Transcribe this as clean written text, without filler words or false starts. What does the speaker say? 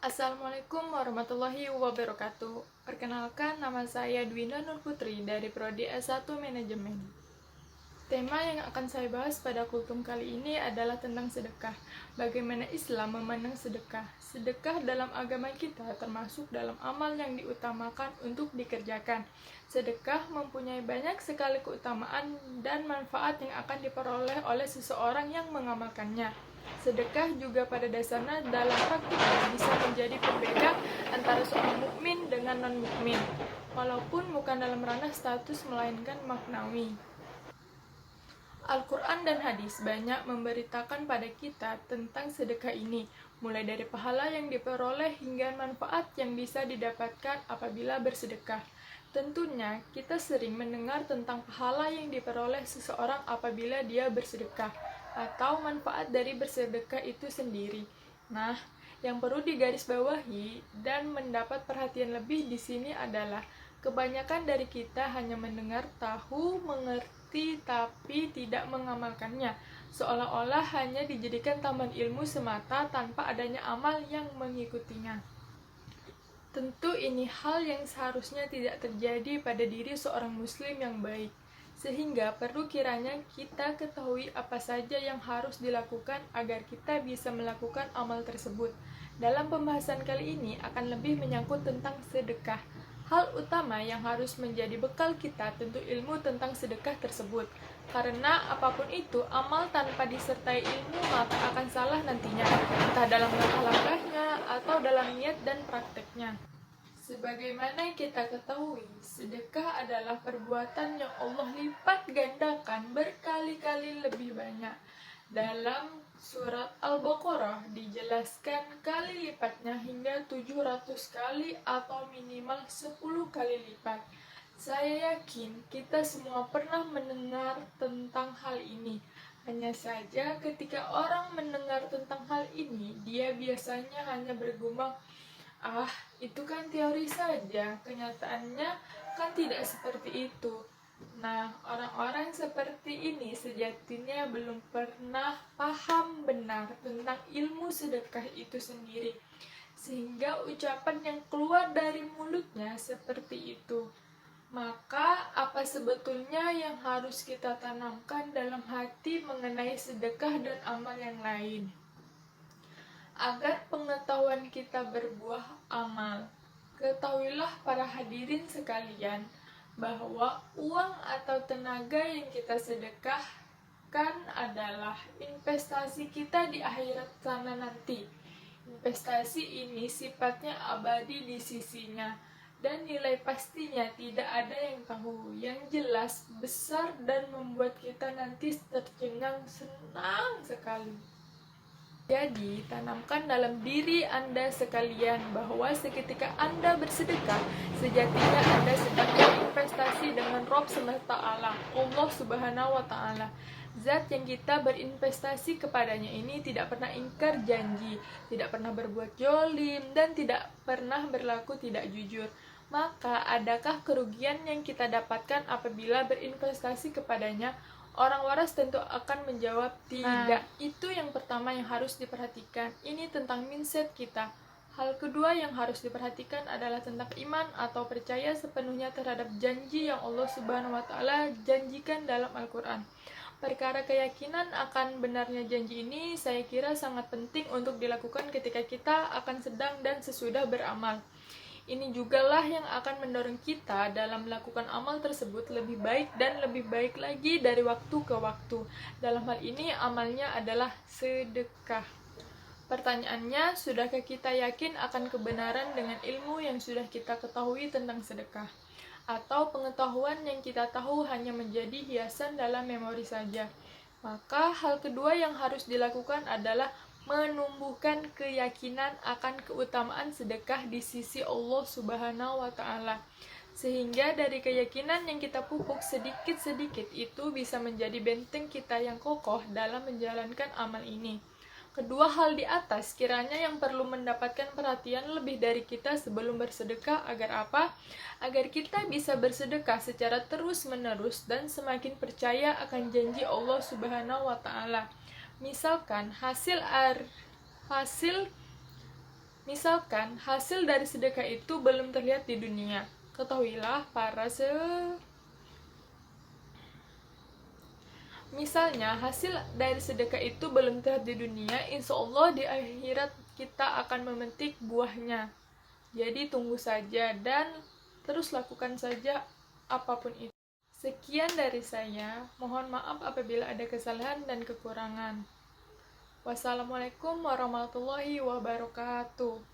Assalamualaikum warahmatullahi wabarakatuh. Perkenalkan, nama saya Dwina Nur Putri dari Prodi S1 Manajemen. Tema yang akan saya bahas pada kultum kali ini adalah tentang sedekah. Bagaimana Islam memandang sedekah? Sedekah dalam agama kita termasuk dalam amal yang diutamakan untuk dikerjakan. Sedekah mempunyai banyak sekali keutamaan dan manfaat yang akan diperoleh oleh seseorang yang mengamalkannya. Sedekah juga pada dasarnya dalam praktiknya bisa menjadi pembeda antara seorang mukmin dengan non-mukmin, walaupun bukan dalam ranah status melainkan maknawi. Al-Quran dan hadis banyak memberitakan pada kita tentang sedekah ini, mulai dari pahala yang diperoleh hingga manfaat yang bisa didapatkan apabila bersedekah. Tentunya, kita sering mendengar tentang pahala yang diperoleh seseorang apabila dia bersedekah, atau manfaat dari bersedekah itu sendiri. Nah, yang perlu digarisbawahi dan mendapat perhatian lebih di sini adalah kebanyakan dari kita hanya mendengar, tahu, mengerti, tapi tidak mengamalkannya, seolah-olah hanya dijadikan taman ilmu semata tanpa adanya amal yang mengikutinya. Tentu ini hal yang seharusnya tidak terjadi pada diri seorang muslim yang baik, sehingga perlu kiranya kita ketahui apa saja yang harus dilakukan agar kita bisa melakukan amal tersebut. Dalam pembahasan kali ini akan lebih menyangkut tentang sedekah. Hal utama yang harus menjadi bekal kita tentu ilmu tentang sedekah tersebut, karena apapun itu, amal tanpa disertai ilmu maka akan salah nantinya, entah dalam langkah-langkahnya atau dalam niat dan prakteknya. Sebagaimana kita ketahui, sedekah adalah perbuatan yang Allah lipat gandakan berkali-kali lebih banyak. Dalam surat Al-Baqarah dijelaskan kali lipatnya hingga 700 kali atau minimal 10 kali lipat. Saya yakin kita semua pernah mendengar tentang hal ini. Hanya saja ketika orang mendengar tentang hal ini, dia biasanya hanya bergumam, "Ah, itu kan teori saja, kenyataannya kan tidak seperti itu." Nah, orang-orang seperti ini sejatinya belum pernah paham benar tentang ilmu sedekah itu sendiri, sehingga ucapan yang keluar dari mulutnya seperti itu. Maka, apa sebetulnya yang harus kita tanamkan dalam hati mengenai sedekah dan amal yang lain? Agar pengetahuan kita berbuah amal, ketahuilah para hadirin sekalian bahwa uang atau tenaga yang kita sedekahkan adalah investasi kita di akhirat sana nanti. Investasi ini sifatnya abadi di sisinya, dan nilai pastinya tidak ada yang tahu. Yang jelas besar dan membuat kita nanti tercengang senang sekali. Jadi, tanamkan dalam diri Anda sekalian bahwa seketika Anda bersedekah, sejatinya Anda sedang berinvestasi dengan Rob semesta alam, Allah Subhanahu wa Ta'ala. Zat yang kita berinvestasi kepadanya ini tidak pernah ingkar janji, tidak pernah berbuat jolim, dan tidak pernah berlaku tidak jujur. Maka, adakah kerugian yang kita dapatkan apabila berinvestasi kepadanya? Orang waras tentu akan menjawab tidak. Itu yang pertama yang harus diperhatikan. Ini tentang mindset kita. Hal kedua yang harus diperhatikan adalah tentang iman atau percaya sepenuhnya terhadap janji yang Allah Subhanahu wa Ta'ala janjikan dalam Al-Quran. Perkara keyakinan akan benarnya janji ini saya kira sangat penting untuk dilakukan ketika kita akan sedang dan sesudah beramal. Ini jugalah yang akan mendorong kita dalam melakukan amal tersebut lebih baik dan lebih baik lagi dari waktu ke waktu. Dalam hal ini amalnya adalah sedekah. Pertanyaannya, sudahkah kita yakin akan kebenaran dengan ilmu yang sudah kita ketahui tentang sedekah? Atau pengetahuan yang kita tahu hanya menjadi hiasan dalam memori saja? Maka hal kedua yang harus dilakukan adalah menumbuhkan keyakinan akan keutamaan sedekah di sisi Allah Subhanahu wa Ta'ala, sehingga dari keyakinan yang kita pupuk sedikit-sedikit itu bisa menjadi benteng kita yang kokoh dalam menjalankan amal ini. Kedua hal di atas kiranya yang perlu mendapatkan perhatian lebih dari kita sebelum bersedekah. Agar apa? Agar kita bisa bersedekah secara terus-menerus dan semakin percaya akan janji Allah Subhanahu wa Ta'ala. Misalkan hasil Misalkan hasil dari sedekah itu belum terlihat di dunia, ketahuilah Misalnya, hasil dari sedekah itu belum terlihat di dunia, insya Allah di akhirat kita akan memetik buahnya. Jadi tunggu saja dan terus lakukan saja apapun itu. Sekian dari saya, mohon maaf apabila ada kesalahan dan kekurangan. Wassalamualaikum warahmatullahi wabarakatuh.